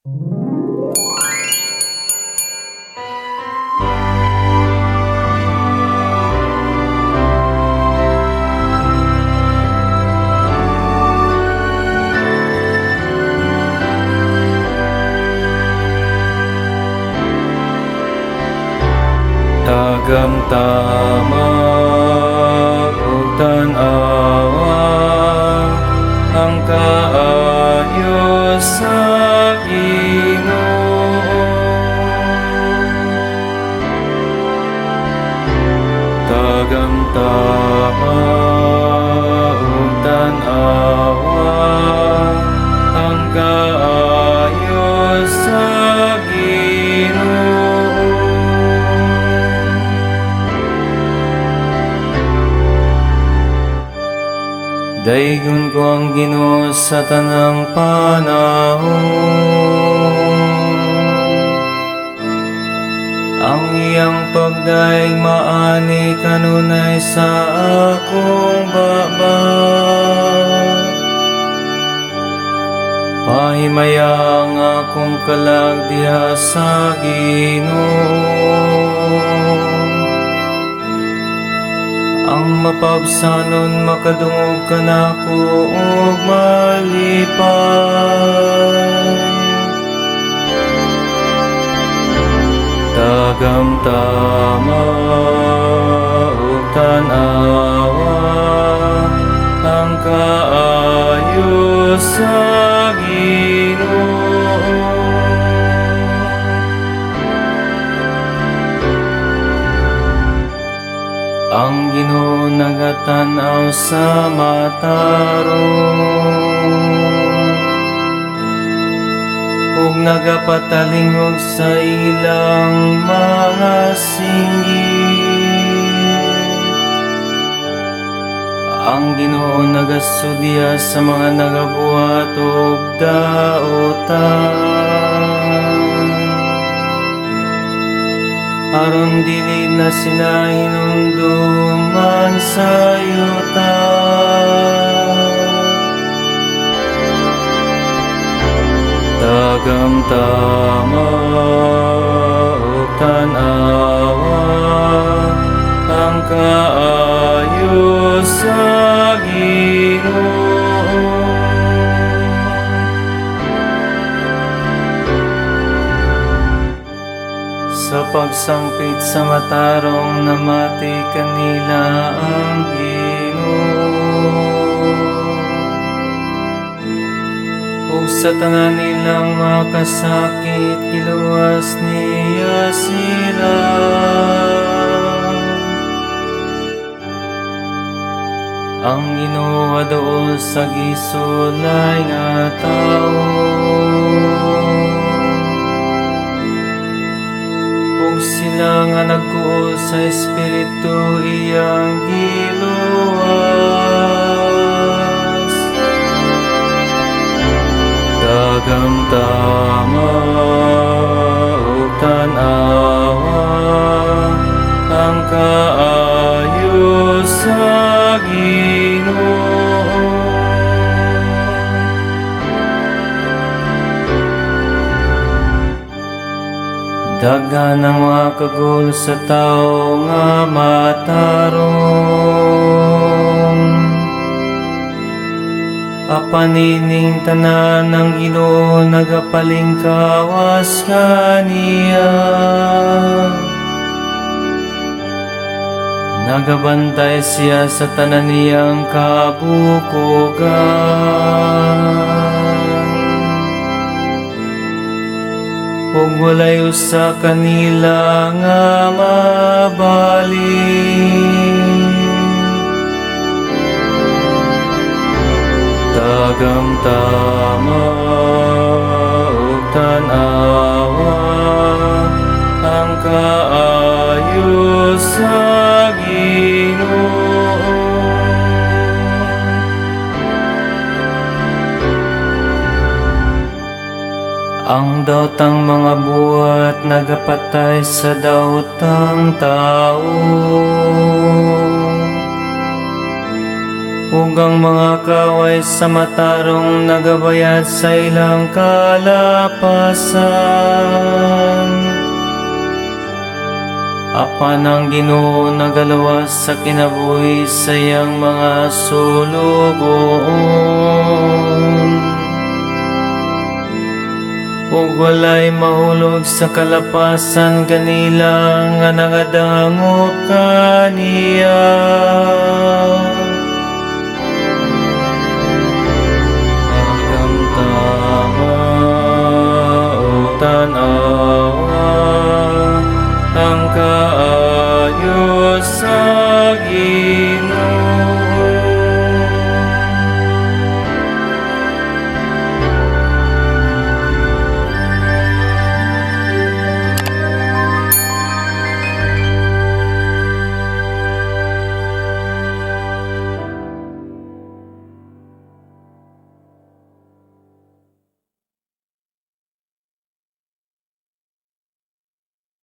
Tagamtama ug tan-awa ang kaayo sa Ginoo. Tagamtama ug tan-awa ang kaayo sa Ginoo. Daygon ko ang Ginoo sa tanang panahon, ang iyang pagdaig maani kanunay sa akong baba. Pahimaya ang akong kalag diha sa Ginoo, ang mapabsanon makadungog kanako ug malipay. Tagamtama ug tan-awa ang kaayo sa Ginoo. Ang Ginoo nagatan-aw sa matarong ug nagapatalingog sa ilang mga singgit. Ang Ginoo nagasudya sa mga nagabuhat og daotan, aron dili na sila hinumduman sa yuta. Tagamtama ug tan-awa ang kaayo sa Ginoo. Sa pagsangpit sa matarong namati kanila ang Ginoo, ug sa tanan nilang makasakit giluwas niya sila. Ang Ginoo aduol sa gisulay nga tawo, ug sila nga nagkuo sa Espiritu iyang giluwas. Tagamtama ug tan-awa ang kaayo sa Ginoo. Daghan ang mga kagul sa tao nga matarong, apanining tanan ng Ginoo nagapalingkawas kaniya. Nagabantay siya sa tanan niyang kabukogan, ug walay usa kanila nga mabalin. Tagamtama ug tan-awa ang kaayo sa Ginoo. Ang daotang mga buhat nagapatay sa daotang tao, ug ug ang mga kaway sa matarong nagabayad sa ilang kalapasan. Apan ang Ginoo nagaluwas sa kinabuhi sa iyang mga sulugoon, ug walay mahulog sa kalapasan kanila nga nangadangop kaniya. Magamtama o tanawa ang kaayos sa Ginoo.